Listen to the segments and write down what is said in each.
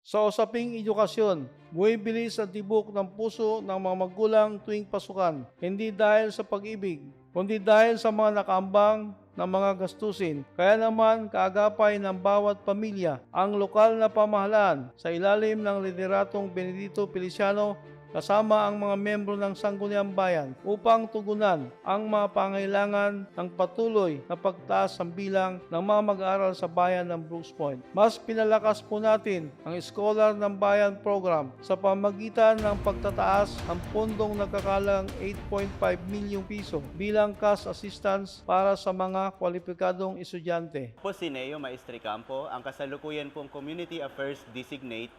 Sa usaping edukasyon, bumibilis ang tibok ng puso ng mga magulang tuwing pasukan, hindi dahil sa pag-ibig, kundi dahil sa mga nakaambang ng mga gastusin. Kaya naman kaagapay ng bawat pamilya ang lokal na pamahalaan sa ilalim ng lideratong Benedito Feliciano kasama ang mga membro ng Sangguniang Bayan upang tugunan ang mga pangailangan ng patuloy na pagtaas ng bilang ng mga mag-aaral sa bayan ng Brooks Point. Mas pinalakas po natin ang Scholar ng Bayan program sa pamagitan ng pagtataas ng pondong nagkakalang 8.5 milyong piso bilang cash assistance para sa mga kwalipikadong estudyante. Po si Neo Maestre Campo, ang kasalukuyan pong Community Affairs Designate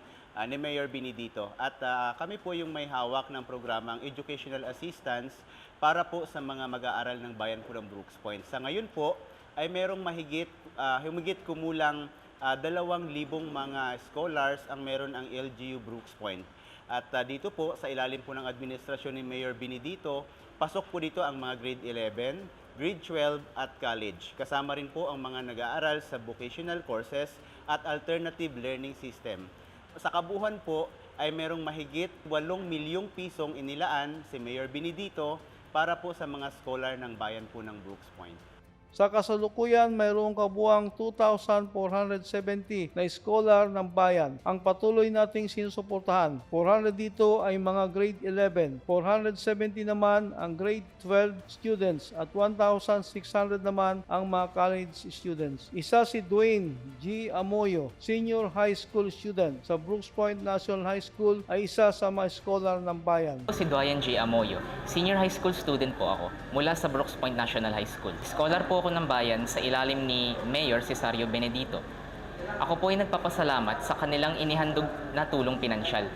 ni Mayor Benedito. At kami po yung may hawak ng programang Educational Assistance para po sa mga mag-aaral ng bayan po ng Brooks Point. Sa ngayon po ay merong humigit kumulang 2,000 mga scholars ang meron ang LGU Brooks Point. At dito po sa ilalim po ng administrasyon ni Mayor Benedito, pasok po dito ang mga grade 11, grade 12 at college. Kasama rin po ang mga nag-aaral sa vocational courses at alternative learning system. Sa kabuuan po ay merong mahigit 8 milyong pisong inilaan si Mayor Benedito para po sa mga scholar ng bayan po ng Brooks Point. Sa kasalukuyan, mayroong kabuang 2,470 na scholar ng bayan ang patuloy nating sinusuportahan. 400 dito ay mga grade 11, 470 naman ang grade 12 students at 1,600 naman ang mga college students. Isa si Dwayne G. Amoyo, senior high school student sa Brooks Point National High School, ay isa sa mga scholar ng bayan. Si Dwayne G. Amoyo, senior high school student po ako mula sa Brooks Point National High School. Scholar po ako ng bayan sa ilalim ni Mayor Cesario Benedito. Ako po ay nagpapasalamat sa kanilang inihandog na tulong pinansyal.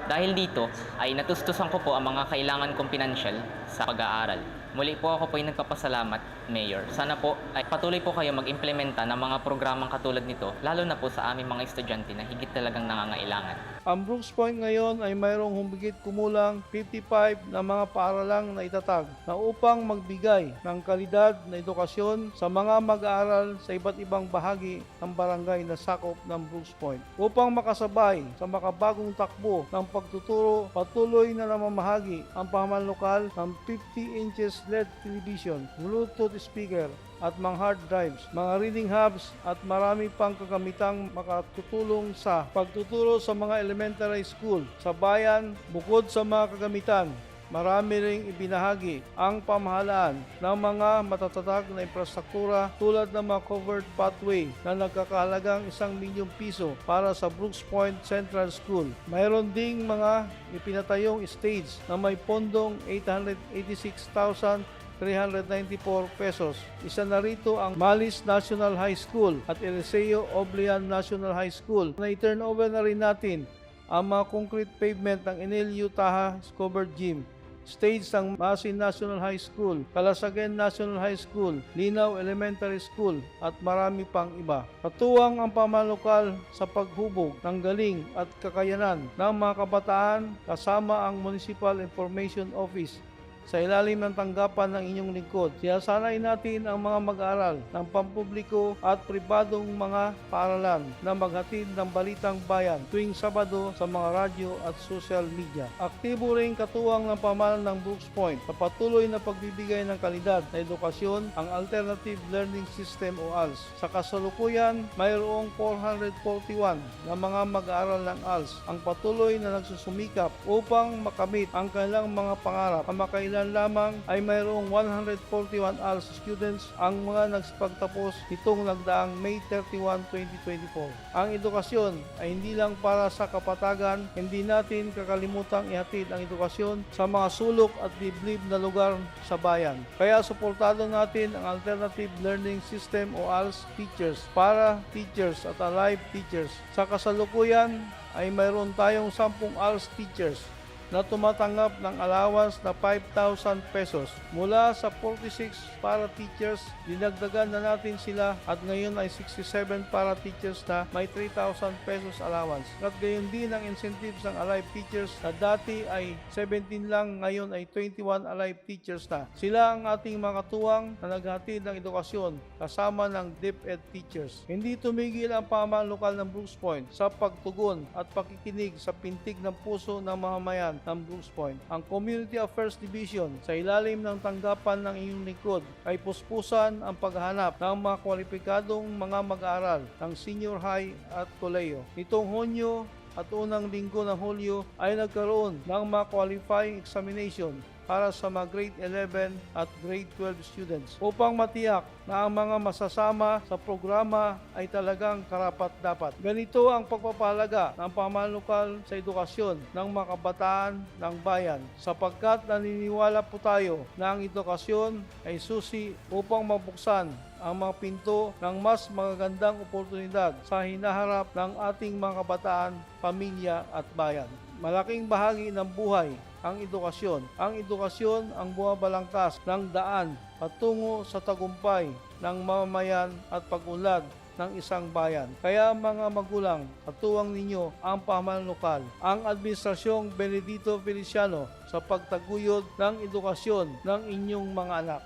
Dahil dito ay natustusan ko po ang mga kailangan kong pinansyal sa pag-aaral. Muli po ako po ay nagpapasalamat, Mayor. Sana po ay patuloy po kayo mag-implementa ng mga programang katulad nito, lalo na po sa aming mga estudyante na higit talagang nangangailangan. Ang Brooks Point ngayon ay mayroong humigit kumulang 55 na mga paaralang na itatag na upang magbigay ng kalidad na edukasyon sa mga mag-aaral sa iba't ibang bahagi ng barangay na sakop ng Brooks Point. Upang makasabay sa makabagong takbo ng pagtuturo, patuloy na namamahagi ang pamahalaan lokal ng 50 inches LED television, Bluetooth speaker at mga hard drives, mga reading hubs at marami pang kagamitang makatutulong sa pagtuturo sa mga elementary school sa bayan. Bukod sa mga kagamitan, marami ring ibinahagi ang pamahalaan ng mga matatatag na infrastruktura tulad ng mga covered pathway na nagkakahalagang 1 milyong piso para sa Brooks Point Central School. Mayroon ding mga ipinatayong stage na may pondong 886,394 pesos. Isa na rito ang Malis National High School at Eliseo Oblian National High School. Na-turn over na rin natin ang mga concrete pavement ng Enelio Taha Covered Gym, stage ng Masin National High School, Calasagen National High School, Linaw Elementary School at marami pang iba. Katuwang ang pamamalukal sa paghubog ng galing at kakayanan ng mga kabataan kasama ang Municipal Information Office sa ilalim ng tanggapan ng inyong lingkod. Sinasanay natin ang mga mag-aaral ng pampubliko at pribadong mga paaralan na maghatid ng balitang bayan tuwing Sabado sa mga radyo at social media. Aktibo rin katuwang ng pamahalaan ng Brooks Point sa patuloy na pagbibigay ng kalidad na edukasyon, ang Alternative Learning System o ALS. Sa kasalukuyan, mayroong 441 na mga mag-aaral ng ALS ang patuloy na nagsusumikap upang makamit ang kanilang mga pangarap. Ang makailan lamang ay mayroong 141 ALS students ang mga nagsipagtapos nitong nagdaang May 31, 2024. Ang edukasyon ay hindi lang para sa kapatagan, hindi natin kakalimutang ihatid ang edukasyon sa mga sulok at liblib na lugar sa bayan. Kaya suportado natin ang Alternative Learning System o ALS teachers, para teachers at alive teachers. Sa kasalukuyan ay mayroon tayong 10 ALS teachers na tumatanggap ng allowance na 5,000 pesos. Mula sa 46 para teachers, dinagdagan na natin sila at ngayon ay 67 para teachers na may 3,000 pesos allowance. At gayon din ang incentives ng Alive teachers na dati ay 17 lang, ngayon ay 21 Alive teachers na. Sila ang ating mga katuwang na naghatid ng edukasyon kasama ng DepEd teachers. Hindi tumigil ang pamahalaan lokal ng Brooks Point sa pagtugon at pakikinig sa pintig ng puso ng mamamayan ng Brooks Point. Ang Community Affairs Division sa ilalim ng tanggapan ng iyong lingkod ay puspusan ang paghahanap ng mga kwalipikadong mga mag-aaral ng senior high at kolehiyo. Nitong Hunyo at unang linggo ng Hulyo ay nagkaroon ng mga qualifying examination para sa mga grade 11 at grade 12 students upang matiyak na ang mga masasama sa programa ay talagang karapat-dapat. Ganito ang pagpapahalaga ng pamahalaan lokal sa edukasyon ng mga kabataan ng bayan sapagkat naniniwala po tayo na ang edukasyon ay susi upang mabuksan ang mga pinto ng mas magagandang oportunidad sa hinaharap ng ating mga kabataan, pamilya at bayan. Malaking bahagi ng buhay ang edukasyon. Ang edukasyon ang bumabalangkas ng daan patungo sa tagumpay ng mamamayan at pag-unlad ng isang bayan. Kaya mga magulang, katuwang ninyo ang pamahalaan lokal, ang Administrasyong Benedito Feliciano sa pagtaguyod ng edukasyon ng inyong mga anak.